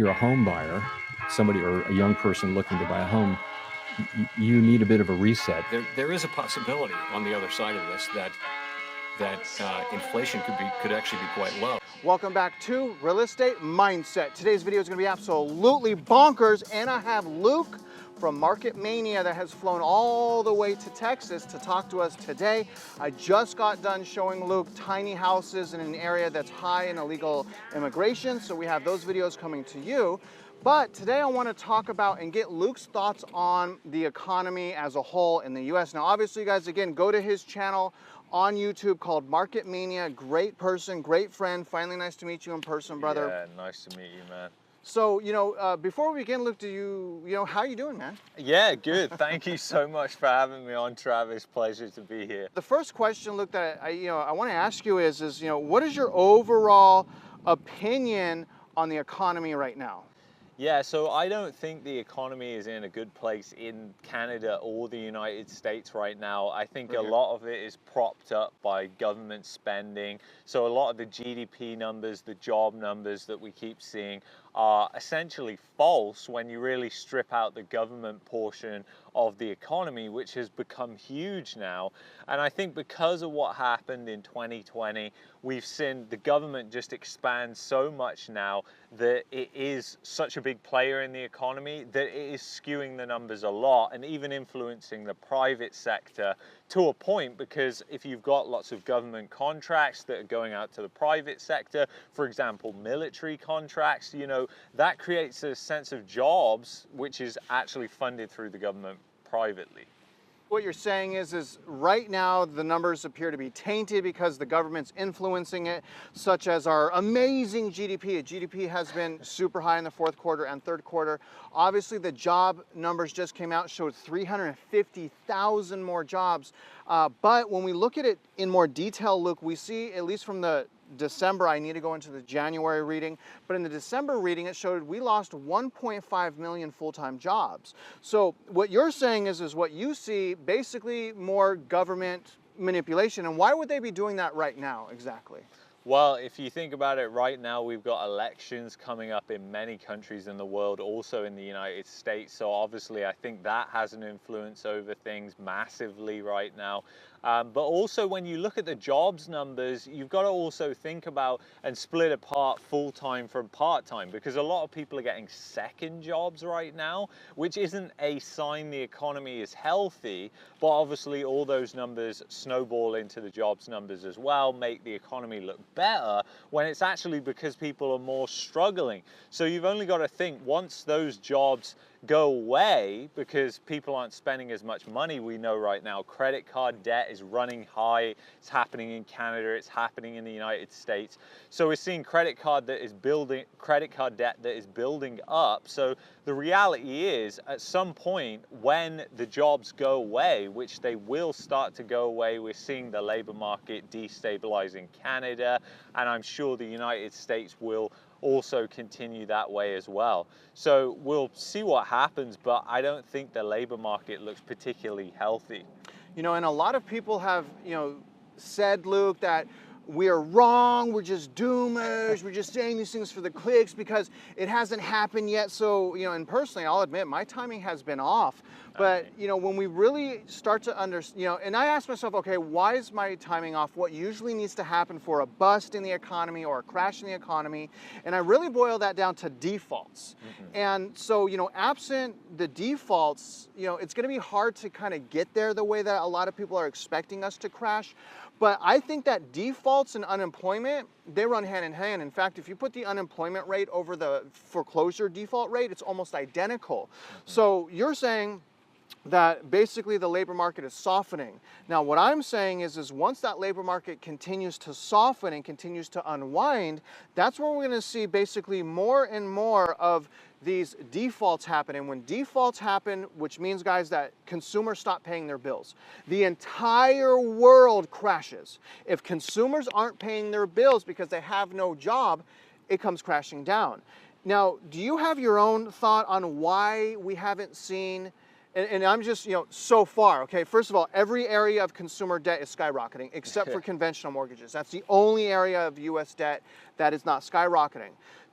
you're a home buyer, somebody or a young person looking to buy a home, you need a bit of a reset. There is a possibility on the other side of this that inflation could actually be quite low. Welcome back to Real Estate Mindset. Today's video is going to be absolutely bonkers, and I have Luke from Market Mania that has flown all the way to Texas to talk to us today. I just got done showing Luke tiny houses in an area that's high in illegal immigration, so we have those videos coming to you. But today I want to talk about and get Luke's thoughts on the economy as a whole in the US. Now, obviously, you guys, again, go to his channel on YouTube called Market Mania. Great person, great friend. Finally, nice to meet you in person, brother. Yeah, nice to meet you, man. So, before we begin, Luke, how you doing, man? Yeah, good. Thank you so much for having me on, Travis. Pleasure to be here. The first question, Luke, that I want to ask you is what is your overall opinion on the economy right now? Yeah, so I don't think the economy is in a good place in Canada or the United States right now. I think a lot of it is propped up by government spending. So a lot of the GDP numbers, the job numbers that we keep seeing are essentially false when you really strip out the government portion of the economy, which has become huge now. And I think because of what happened in 2020, we've seen the government just expand so much now that it is such a big player in the economy that it is skewing the numbers a lot and even influencing the private sector to a point, because if you've got lots of government contracts that are going out to the private sector, for example, military contracts, that creates a sense of jobs, which is actually funded through the government privately. What you're saying is right now the numbers appear to be tainted because the government's influencing it, such as our amazing GDP. GDP has been super high in the fourth quarter and third quarter. Obviously, the job numbers just came out, showed 350,000 more jobs. But when we look at it in more detail, Luke, we see, at least from the December, I need to go into the January reading, but in the December reading, it showed we lost 1.5 million full-time jobs. So what you're saying is what you see, basically more government manipulation. And why would they be doing that right now exactly? Well, if you think about it, right now we've got elections coming up in many countries in the world, also in the United States. So obviously I think that has an influence over things massively right now. But also when you look at the jobs numbers, you've got to also think about and split apart full-time from part-time, because a lot of people are getting second jobs right now, which isn't a sign the economy is healthy, but obviously all those numbers snowball into the jobs numbers as well, make the economy look better, when it's actually because people are more struggling. So you've only got to think, once those jobs go away because people aren't spending as much money, we know right now credit card debt is running high. It's happening in Canada, it's happening in the United States. So we're seeing credit card debt that is building up. So the reality is, at some point when the jobs go away, which they will start to go away, we're seeing the labor market destabilize in Canada, and I'm sure the United States will also continue that way as well. So we'll see what happens, but I don't think the labor market looks particularly healthy. And a lot of people have, said, Luke, that we are wrong, we're just doomers, we're just saying these things for the clicks because it hasn't happened yet. So, and personally, I'll admit my timing has been off. But, when we really start to understand, and I ask myself, okay, why is my timing off? What usually needs to happen for a bust in the economy or a crash in the economy? And I really boil that down to defaults. And so, absent the defaults, it's going to be hard to kind of get there the way that a lot of people are expecting us to crash. But I think that defaults and unemployment, they run hand in hand. In fact, if you put the unemployment rate over the foreclosure default rate, it's almost identical. So you're saying that basically the labor market is softening. Now, what I'm saying is once that labor market continues to soften and continues to unwind, that's where we're going to see basically more and more of these defaults happen. And when defaults happen, which means, guys, that consumers stop paying their bills, the entire world crashes. If consumers aren't paying their bills because they have no job, it comes crashing down. Now, do you have your own thought on why we haven't seen, and I'm just, so far, okay, first of all, every area of consumer debt is skyrocketing except for conventional mortgages. That's the only area of US debt that is not skyrocketing.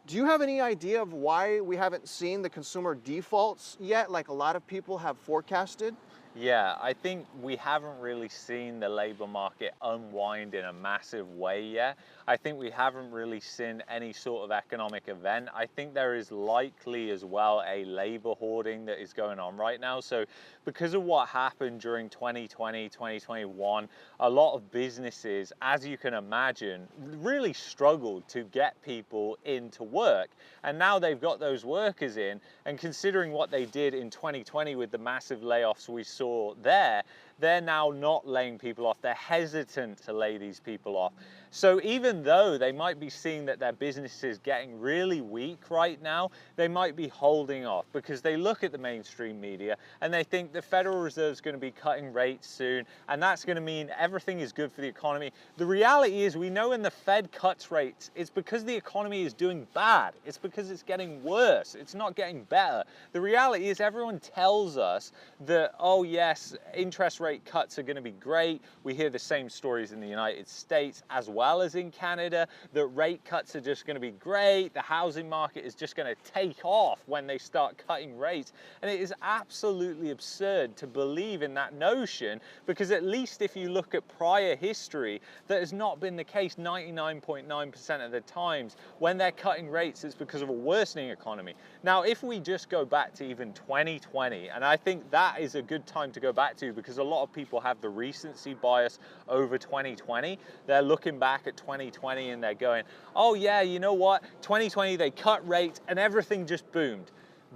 Do you have any idea of why we haven't seen the consumer defaults yet, like a lot of people have forecasted? Yeah, I think we haven't really seen the labor market unwind in a massive way yet. I think we haven't really seen any sort of economic event. I think there is likely as well a labor hoarding that is going on right now. So because of what happened during 2020, 2021, a lot of businesses, as you can imagine, really struggled to get people into work. And now they've got those workers in, and considering what they did in 2020 with the massive layoffs we saw there, they're now not laying people off. They're hesitant to lay these people off. So even though they might be seeing that their business is getting really weak right now, they might be holding off because they look at the mainstream media and they think the Federal Reserve is going to be cutting rates soon, and that's going to mean everything is good for the economy. The reality is, we know when the Fed cuts rates, it's because the economy is doing bad. It's because it's getting worse. It's not getting better. The reality is, everyone tells us that, oh yes, interest rate cuts are going to be great. We hear the same stories in the United States as well as in Canada, that rate cuts are just going to be great. The housing market is just going to take off when they start cutting rates. And it is absolutely absurd to believe in that notion, because at least if you look at prior history, that has not been the case 99.9% of the times. When they're cutting rates, it's because of a worsening economy. Now, if we just go back to even 2020, and I think that is a good time to go back to, because a lot of people have the recency bias over 2020. They're looking back at 2020 and they're going, oh yeah, you know what? 2020, they cut rates and everything just boomed.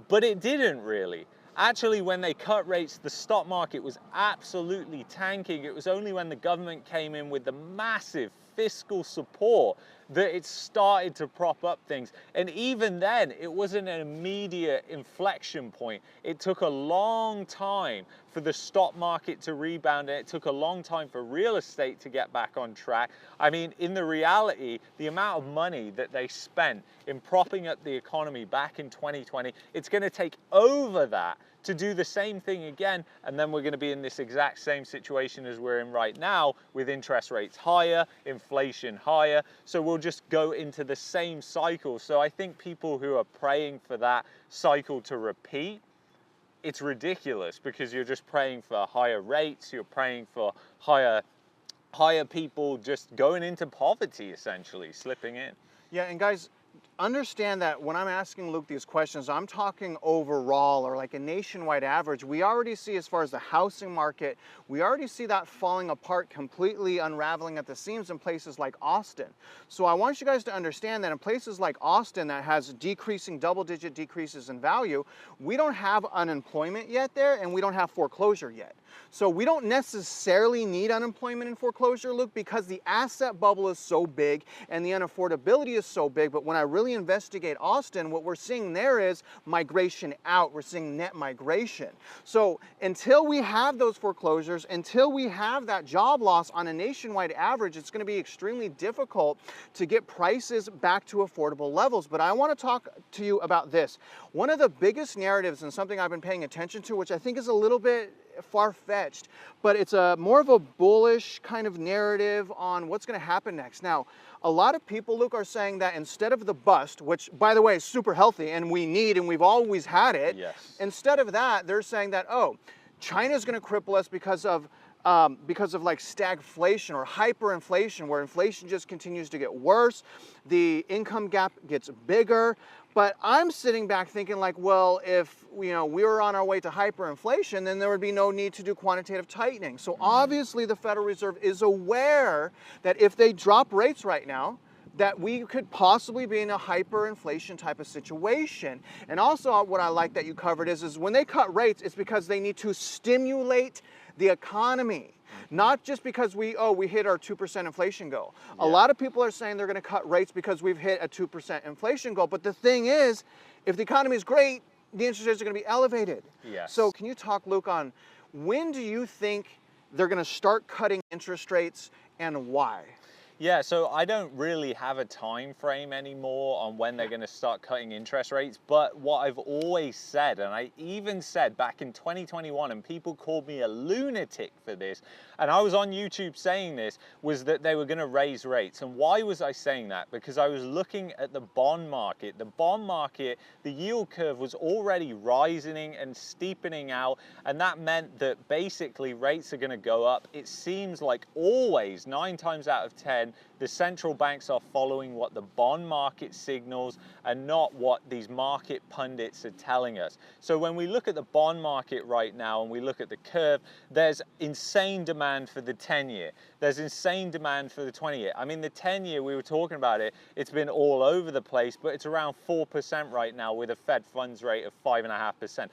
But it didn't really. Actually, when they cut rates, the stock market was absolutely tanking. It was only when the government came in with the massive fiscal support that it started to prop up things. And even then, it wasn't an immediate inflection point. It took a long time for the stock market to rebound, and it took a long time for real estate to get back on track. I mean, in the reality, the amount of money that they spent in propping up the economy back in 2020, it's going to take over that to do the same thing again, and then we're going to be in this exact same situation as we're in right now, with interest rates higher, inflation higher. So we'll just go into the same cycle. So I think people who are praying for that cycle to repeat, it's ridiculous, because you're just praying for higher rates, you're praying for higher people just going into poverty, essentially, slipping in. Yeah, and guys, understand that when I'm asking Luke these questions, I'm talking overall, or like a nationwide average. We already see, as far as the housing market, we already see that falling apart, completely unraveling at the seams in places like Austin. So I want you guys to understand that in places like Austin, that has decreasing, double-digit decreases in value, we don't have unemployment yet there, and we don't have foreclosure yet. So we don't necessarily need unemployment and foreclosure, Luke, because the asset bubble is so big and the unaffordability is so big. But when I really investigate Austin, what we're seeing there is migration out. We're seeing net migration. So until we have those foreclosures, until we have that job loss on a nationwide average, it's going to be extremely difficult to get prices back to affordable levels. But I want to talk to you about this. One of the biggest narratives, and something I've been paying attention to, which I think is a little bit far-fetched, but it's a more of a bullish kind of narrative on what's going to happen next. Now, a lot of people, Luke, are saying that instead of the bust, which, by the way, is super healthy and we need, and we've always had it, Yes. Instead of that, they're saying that, oh, China's going to cripple us because of like stagflation or hyperinflation, where inflation just continues to get worse, the income gap gets bigger. But I'm sitting back thinking, like, well, if we were on our way to hyperinflation, then there would be no need to do quantitative tightening. So obviously the Federal Reserve is aware that if they drop rates right now, that we could possibly be in a hyperinflation type of situation. And also, what I like that you covered is when they cut rates, it's because they need to stimulate the economy. Not just because we hit our 2% inflation goal. Yeah. A lot of people are saying they're going to cut rates because we've hit a 2% inflation goal. But the thing is, if the economy is great, the interest rates are going to be elevated. Yes. So can you talk, Luke, on when do you think they're going to start cutting interest rates and why? Yeah, so I don't really have a time frame anymore on when they're going to start cutting interest rates, but what I've always said, and I even said back in 2021, and people called me a lunatic for this, and I was on YouTube saying this, was that they were going to raise rates. And why was I saying that? Because I was looking at the bond market. The bond market, the yield curve was already rising and steepening out, and that meant that basically rates are going to go up. It seems like always, 9 times out of 10, the central banks are following what the bond market signals and not what these market pundits are telling us. So when we look at the bond market right now and we look at the curve, there's insane demand for the 10-year. There's insane demand for the 20-year. I mean, the 10-year, we were talking about it, it's been all over the place, but it's around 4% right now with a Fed funds rate of 5.5%.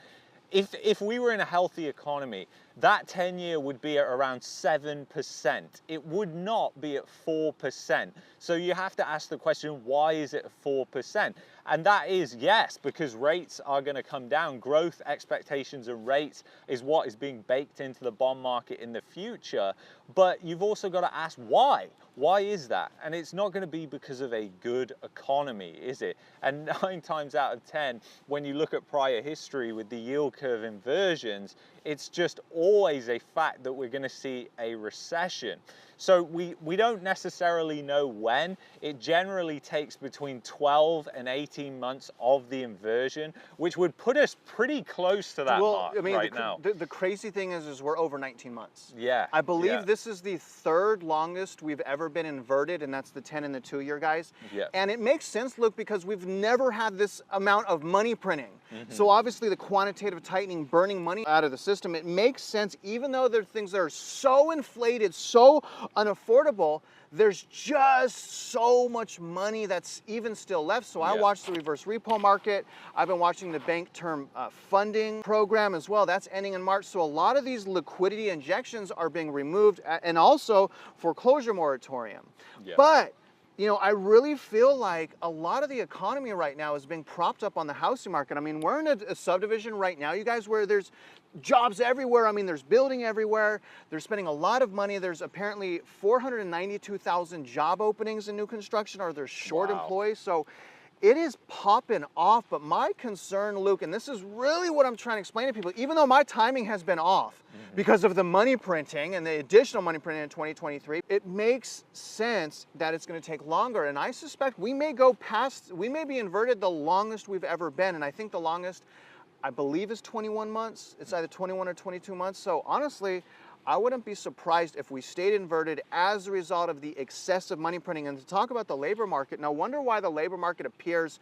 If we were in a healthy economy, that 10-year would be at around 7%. It would not be at 4%. So you have to ask the question, why is it 4%? And that is, yes, because rates are going to come down. Growth expectations and rates is what is being baked into the bond market in the future. But you've also got to ask why. Why is that? And it's not going to be because of a good economy, is it? And 9 times out of 10, when you look at prior history with the yield curve inversions, it's just always a fact that we're going to see a recession. So we don't necessarily know when. It generally takes between 12 and 18 months of the inversion, which would put us pretty close to that mark right now. The crazy thing is we're over 19 months. Yeah. I believe this is the 3rd longest we've ever been inverted, and that's the 10 and the 2-year, guys. Yeah. And it makes sense, Luke, because we've never had this amount of money printing. So obviously the quantitative tightening, burning money out of the system, it makes sense, even though there are things that are so inflated, so unaffordable, there's just so much money that's even still left. So I watched the reverse repo market. I've been watching the bank term funding program as well. That's ending in March. So a lot of these liquidity injections are being removed, and also foreclosure moratorium. But you know, I really feel like a lot of the economy right now is being propped up on the housing market. I mean, we're in a subdivision right now, you guys, where there's jobs everywhere. I mean, there's building everywhere. They're spending a lot of money. There's apparently 492,000 job openings in new construction, or there's short employees. So it is popping off. But my concern, Luke, and this is really what I'm trying to explain to people, even though my timing has been off because of the money printing and the additional money printing in 2023, it makes sense that it's going to take longer. And I suspect we may be inverted the longest we've ever been. And I think the longest, I believe, is 21 months. It's either 21 or 22 months. So honestly, I wouldn't be surprised if we stayed inverted as a result of the excessive money printing. And to talk about the labor market, now wonder why the labor market appears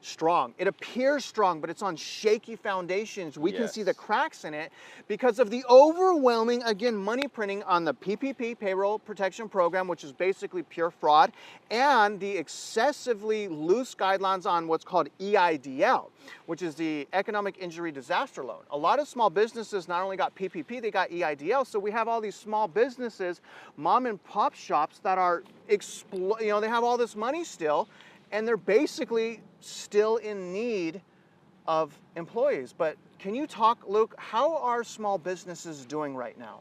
strong. It appears strong, but it's on shaky foundations. We can see the cracks in it because of the overwhelming, again, money printing on the PPP, Payroll Protection Program, which is basically pure fraud, and the excessively loose guidelines on what's called EIDL, which is the Economic Injury Disaster Loan. A lot of small businesses not only got PPP, they got EIDL. So we have all these small businesses, mom and pop shops that are, they have all this money still, and they're basically still in need of employees. But can you talk, Luke, how are small businesses doing right now?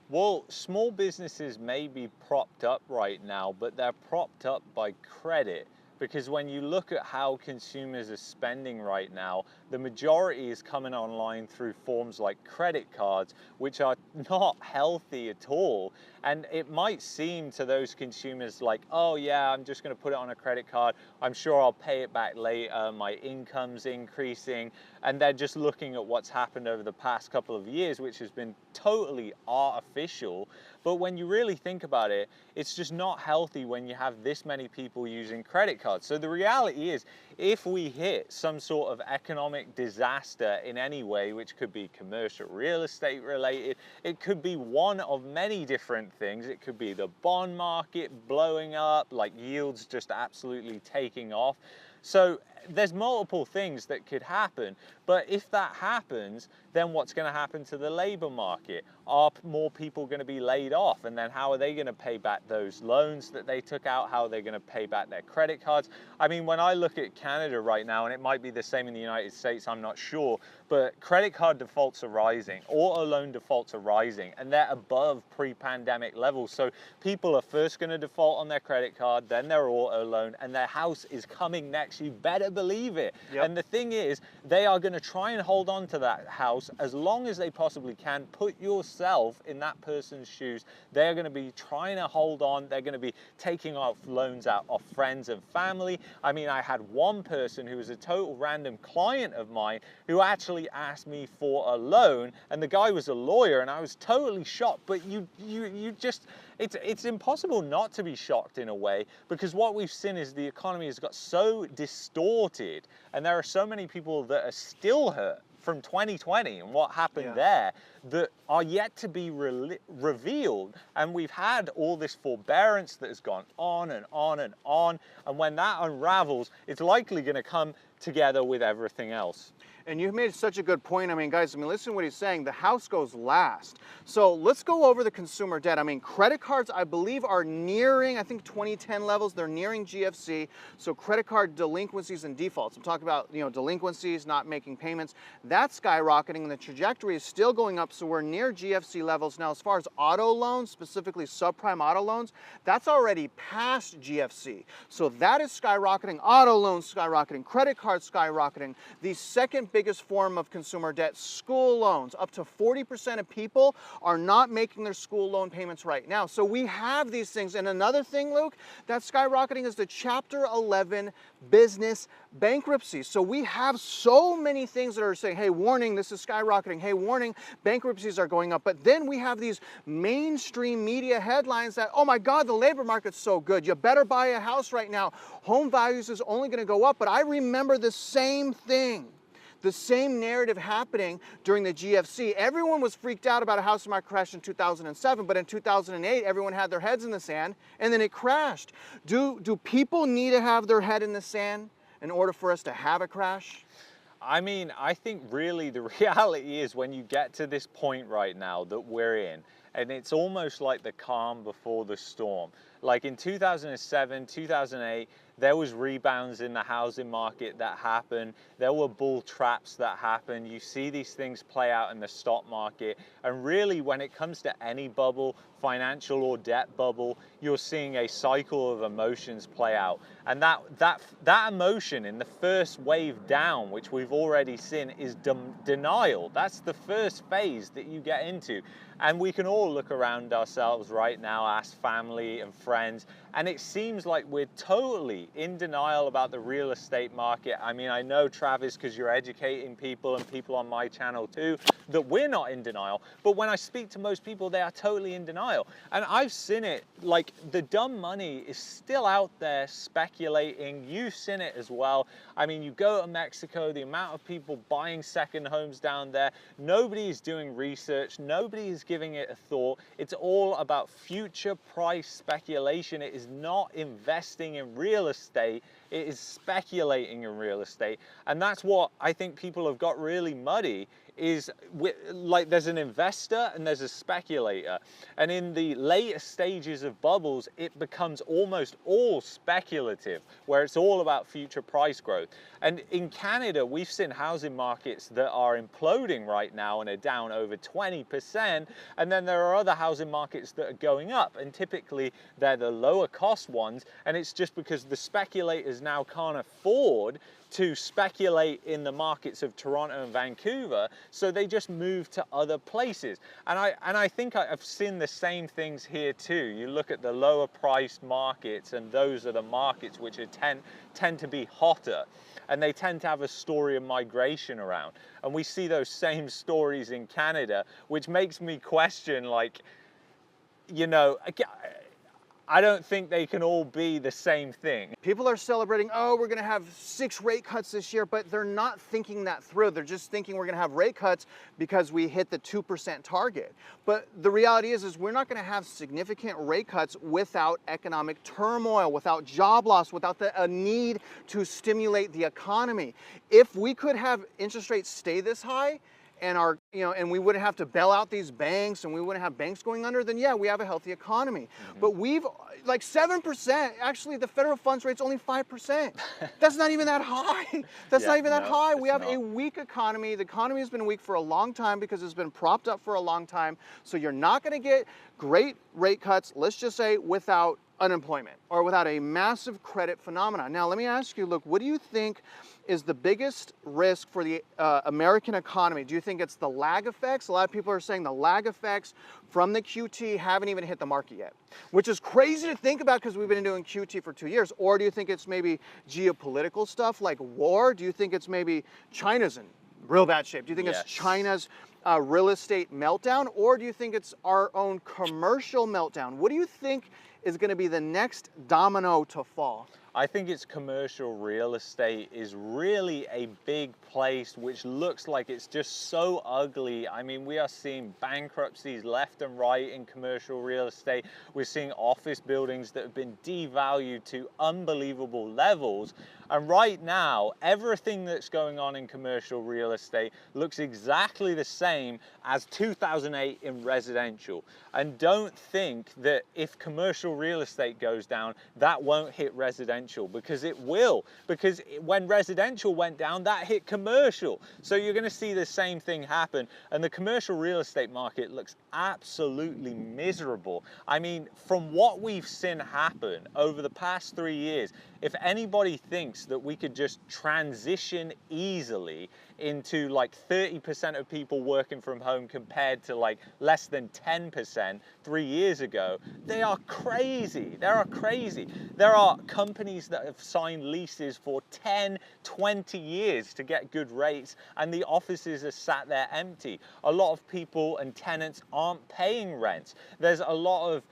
Well, small businesses may be propped up right now, but they're propped up by credit. Because when you look at how consumers are spending right now, the majority is coming online through forms like credit cards, which are not healthy at all. And it might seem to those consumers like, oh yeah, I'm just going to put it on a credit card. I'm sure I'll pay it back later. My income's increasing. And they're just looking at what's happened over the past couple of years, which has been totally artificial. But when you really think about it, it's just not healthy when you have this many people using credit cards. So the reality is, if we hit some sort of economic disaster in any way, which could be commercial real estate related, it could be one of many different things. It could be the bond market blowing up, like yields just absolutely taking off. So there's multiple things that could happen. But if that happens, then what's going to happen to the labor market? Are more people going to be laid off? And then how are they going to pay back those loans that they took out? How are they going to pay back their credit cards? I mean, when I look at Canada right now, and it might be the same in the United States, I'm not sure, but credit card defaults are rising, auto loan defaults are rising, and they're above pre-pandemic levels. So people are first going to default on their credit card, then their auto loan, and their house is coming next. You better believe it. Yep. And the thing is, they are going to try and hold on to that house as long as they possibly can. Put yourself in that person's shoes. They're going to be trying to hold on. They're going to be taking off loans out of friends and family. I mean, I had one person who was a total random client of mine who actually asked me for a loan, and the guy was a lawyer, and I was totally shocked. But you just, it's impossible not to be shocked in a way, because what we've seen is the economy has got so distorted, and there are so many people that are still hurt from 2020 and what happened there that are yet to be revealed. And we've had all this forbearance that has gone on and on and on. And when that unravels, it's likely going to come together with everything else. And you've made such a good point. I mean, guys, listen to what he's saying. The house goes last. So let's go over the consumer debt. I mean, credit cards, I believe, are nearing, I think, 2010 levels. They're nearing GFC. So credit card delinquencies and defaults. I'm talking about, delinquencies, not making payments. That's skyrocketing, and the trajectory is still going up. So we're near GFC levels. Now, as far as auto loans, specifically subprime auto loans, that's already past GFC. So that is skyrocketing. Auto loans skyrocketing. Credit cards skyrocketing. The second biggest form of consumer debt, school loans. Up to 40% of people are not making their school loan payments right now. So we have these things. And another thing, Luke, that's skyrocketing is the Chapter 11 business bankruptcy. So we have so many things that are saying, hey, warning, this is skyrocketing. Hey, warning, bankruptcies are going up. But then we have these mainstream media headlines that, oh my God, the labor market's so good. You better buy a house right now. Home values is only going to go up. But I remember the same thing. The same narrative happening during the GFC. Everyone was freaked out about a housing market crash in 2007, but in 2008, everyone had their heads in the sand, and then it crashed. Do people need to have their head in the sand in order for us to have a crash? I mean, I think really the reality is when you get to this point right now that we're in, and it's almost like the calm before the storm. Like in 2007, 2008, there was rebounds in the housing market that happened. There were bull traps that happened. You see these things play out in the stock market. And really, when it comes to any bubble, financial or debt bubble, you're seeing a cycle of emotions play out. And that emotion in the first wave down, which we've already seen, is denial. That's the first phase that you get into. And we can all look around ourselves right now, ask family and friends, and it seems like we're totally in denial about the real estate market. I mean, I know, Travis, because you're educating people and people on my channel too, that we're not in denial. But when I speak to most people, they are totally in denial. And I've seen it, like the dumb money is still out there speculating. You've seen it as well. I mean, you go to Mexico, the amount of people buying second homes down there, nobody is doing research, nobody is giving it a thought. It's all about future price speculation. It is not investing in real estate, it is speculating in real estate. And that's what I think people have got really muddy, is like there's an investor and there's a speculator. And in the later stages of bubbles, it becomes almost all speculative, where it's all about future price growth. And in Canada, we've seen housing markets that are imploding right now and are down over 20%. And then there are other housing markets that are going up. And typically they're the lower cost ones. And it's just because the speculators now can't afford to speculate in the markets of Toronto and Vancouver, so they just move to other places. And I think I've seen the same things here too. You look at the lower priced markets, and those are the markets which are tend to be hotter, and they tend to have a story of migration around. And we see those same stories in Canada, which makes me question, like, I don't think they can all be the same thing. People are celebrating, oh, we're going to have 6 rate cuts this year, but they're not thinking that through. They're just thinking we're going to have rate cuts because we hit the 2% target. But the reality is we're not going to have significant rate cuts without economic turmoil, without job loss, without a need to stimulate the economy. If we could have interest rates stay this high, and and we wouldn't have to bail out these banks and we wouldn't have banks going under, then yeah, we have a healthy economy. But we've like 7%, actually the federal funds rate's only 5%. That's not even that high. That's not even that high. We have a weak economy. The economy has been weak for a long time because it's been propped up for a long time. So you're not gonna get great rate cuts, let's just say, without unemployment or without a massive credit phenomenon. Now, let me ask you, look, what do you think is the biggest risk for the American economy? Do you think it's the lag effects? A lot of people are saying the lag effects from the QT haven't even hit the market yet, which is crazy to think about because we've been doing QT for 2 years. Or do you think it's maybe geopolitical stuff like war? Do you think it's maybe China's in real bad shape? Do you think it's China's real estate meltdown? Or do you think it's our own commercial meltdown? What do you think is going to be the next domino to fall? I think it's commercial real estate is really a big place which looks like it's just so ugly. I mean, we are seeing bankruptcies left and right in commercial real estate. We're seeing office buildings that have been devalued to unbelievable levels. And right now, everything that's going on in commercial real estate looks exactly the same as 2008 in residential. And don't think that if commercial real estate goes down, that won't hit residential, because it will. Because when residential went down, that hit commercial. So you're going to see the same thing happen. And the commercial real estate market looks absolutely miserable. I mean, from what we've seen happen over the past 3 years, if anybody thinks that we could just transition easily into like 30% of people working from home compared to like less than 10% 3 years ago, they are crazy. They are crazy. There are companies that have signed leases for 10, 20 years to get good rates, and the offices are sat there empty. A lot of people and tenants aren't paying rent. There's a lot of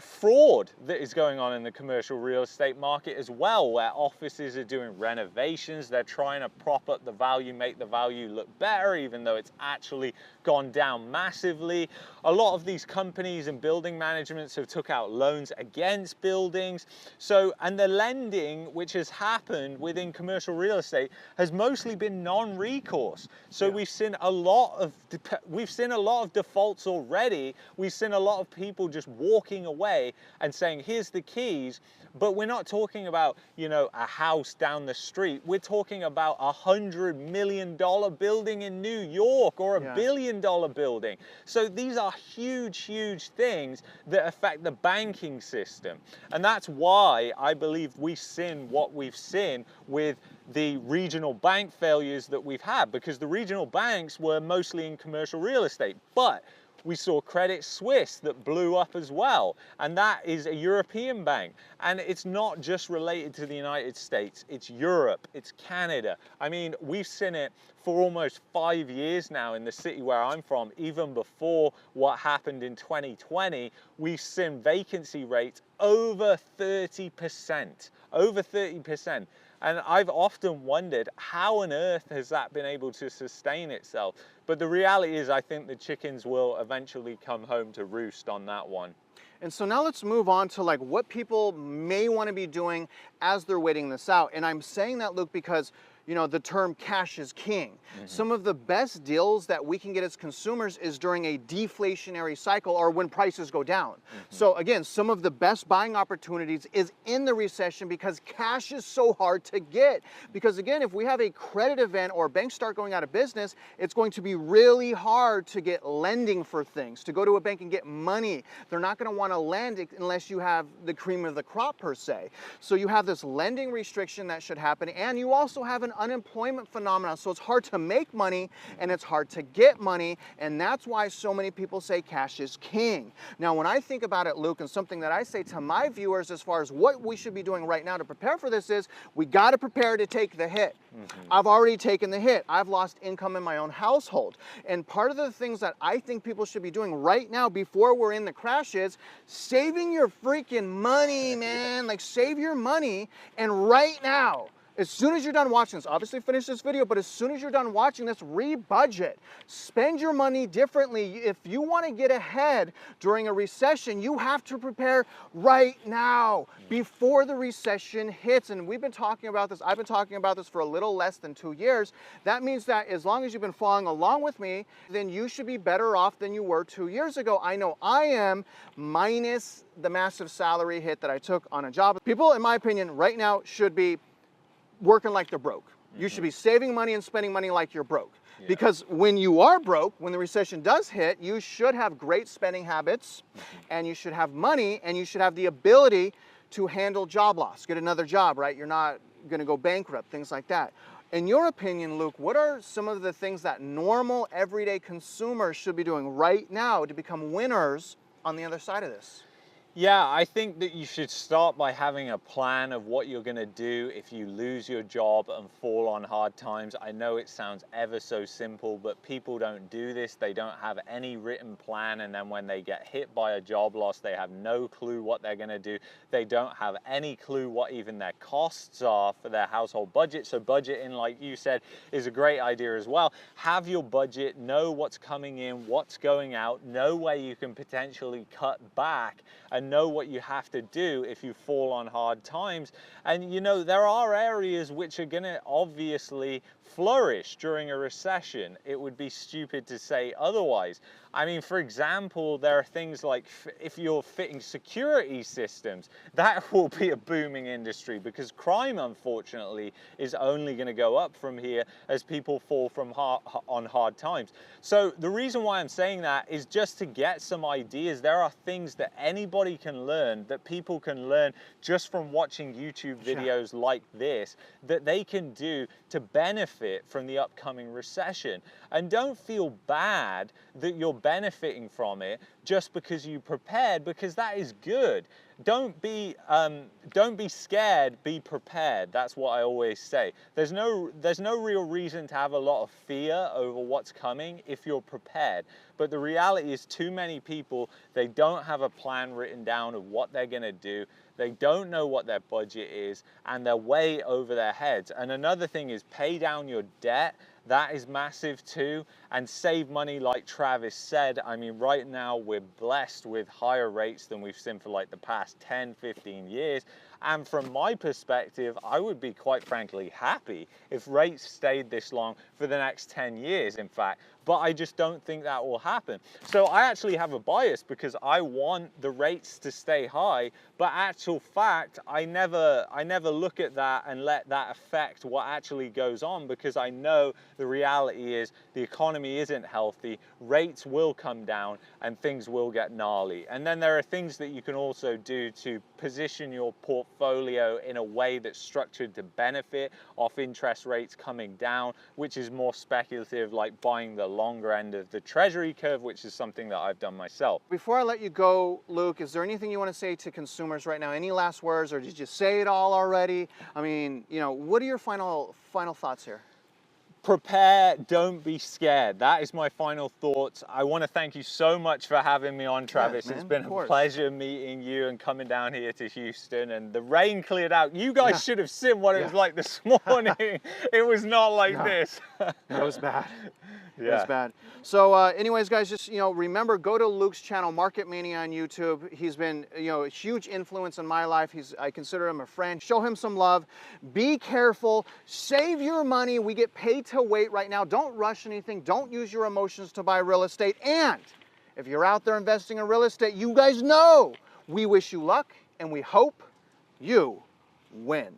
fraud that is going on in the commercial real estate market as well, where offices are doing renovations. They're trying to prop up the value, make the value look better, even though it's actually gone down massively. A lot of these companies and building managements have took out loans against buildings. So, and the lending which has happened within commercial real estate has mostly been non-recourse. So we've seen a lot of defaults already. We've seen a lot of people just walking away and saying, here's the keys. But we're not talking about, you know, a house down the street. We're talking about $100 million building in New York, or a $1 billion building. So these are huge, huge things that affect the banking system. And that's why I believe we've seen what we've seen with the regional bank failures that we've had, because the regional banks were mostly in commercial real estate. But we saw Credit Suisse that blew up as well, and that is a European bank. And it's not just related to the United States, it's Europe, it's Canada. I mean, we've seen it for almost 5 years now in the city where I'm from. Even before what happened in 2020, we've seen vacancy rates over 30%, over 30%. And I've often wondered, how on earth has that been able to sustain itself? But the reality is, I think the chickens will eventually come home to roost on that one. And so now let's move on to like what people may want to be doing as they're waiting this out. And I'm saying that, Luke, because you know, the term cash is king. Some of the best deals that we can get as consumers is during a deflationary cycle, or when prices go down. So again, some of the best buying opportunities is in the recession, because cash is so hard to get. Because again, if we have a credit event or banks start going out of business, it's going to be really hard to get lending for things, to go to a bank and get money. They're not going to want to lend unless you have the cream of the crop per se. So you have this lending restriction that should happen, and you also have an unemployment phenomenon. So it's hard to make money and it's hard to get money. And that's why so many people say cash is king. Now, when I think about it, Luke, and something that I say to my viewers as far as what we should be doing right now to prepare for this is we got to prepare to take the hit. I've already taken the hit. I've lost income in my own household. And part of the things that I think people should be doing right now before we're in the crash is saving your freaking money, man. Like, save your money. And right now, as soon as you're done watching this, obviously finish this video, but as soon as you're done watching this, re-budget. Spend your money differently. If you want to get ahead during a recession, you have to prepare right now before the recession hits. And we've been talking about this, I've been talking about this for a little less than 2 years. That means that as long as you've been following along with me, then you should be better off than you were 2 years ago. I know I am, minus the massive salary hit that I took on a job. People, in my opinion, right now should be working like they're broke. You should be saving money and spending money like you're broke. Because when you are broke, when the recession does hit, you should have great spending habits and you should have money and you should have the ability to handle job loss, get another job, right? You're not going to go bankrupt, things like that. In your opinion, Luke, what are some of the things that normal, everyday consumers should be doing right now to become winners on the other side of this? Yeah, I think that you should start by having a plan of what you're going to do if you lose your job and fall on hard times. I know it sounds ever so simple, but people don't do this. They don't have any written plan, and then when they get hit by a job loss, they have no clue what they're going to do. They don't have any clue what even their costs are for their household budget. So budgeting, like you said, is a great idea as well. Have your budget, know what's coming in, what's going out, know where you can potentially cut back, and know what you have to do if you fall on hard times. And you know, there are areas which are going to obviously flourish during a recession. It would be stupid to say otherwise. I mean, for example, there are things like if you're fitting security systems, that will be a booming industry because crime, unfortunately, is only going to go up from here as people fall from on hard times. So the reason why I'm saying that is just to get some ideas. There are things that anybody can learn, that people can learn just from watching YouTube videos like this, that they can do to benefit from the upcoming recession. And don't feel bad that you're benefiting from it just because you prepared, because that is good. Don't be scared, be prepared. That's what I always say. There's no real reason to have a lot of fear over what's coming if you're prepared. But the reality is too many people, they don't have a plan written down of what they're gonna do. They don't know what their budget is and they're way over their heads. And another thing is pay down your debt. That is massive too, and save money like Travis said. I mean, right now we're blessed with higher rates than we've seen for like the past 10, 15 years. And from my perspective, I would be quite frankly happy if rates stayed this long for the next 10 years, in fact. But I just don't think that will happen. So I actually have a bias because I want the rates to stay high, but actual fact, I never look at that and let that affect what actually goes on, because I know the reality is the economy isn't healthy, rates will come down and things will get gnarly. And then there are things that you can also do to position your portfolio in a way that's structured to benefit off interest rates coming down, which is more speculative, like buying the longer end of the treasury curve, which is something that I've done myself. Before I let you go, Luke, is there anything you want to say to consumers right now? Any last words, or did you say it all already? I mean, you know, what are your final thoughts here? Prepare, don't be scared. That is my final thoughts. I want to thank you so much for having me on, Travis. It's been a pleasure meeting you and coming down here to Houston. And the rain cleared out. You guys should have seen what it was like this morning. It was not like this. It was bad. It was bad. So anyways, guys, just, you know, remember, go to Luke's channel, Market Mania on YouTube. He's been, you know, a huge influence in my life. I consider him a friend. Show him some love. Be careful. Save your money. We get paid to wait right now. Don't rush anything. Don't use your emotions to buy real estate. And if you're out there investing in real estate, you guys know we wish you luck and we hope you win.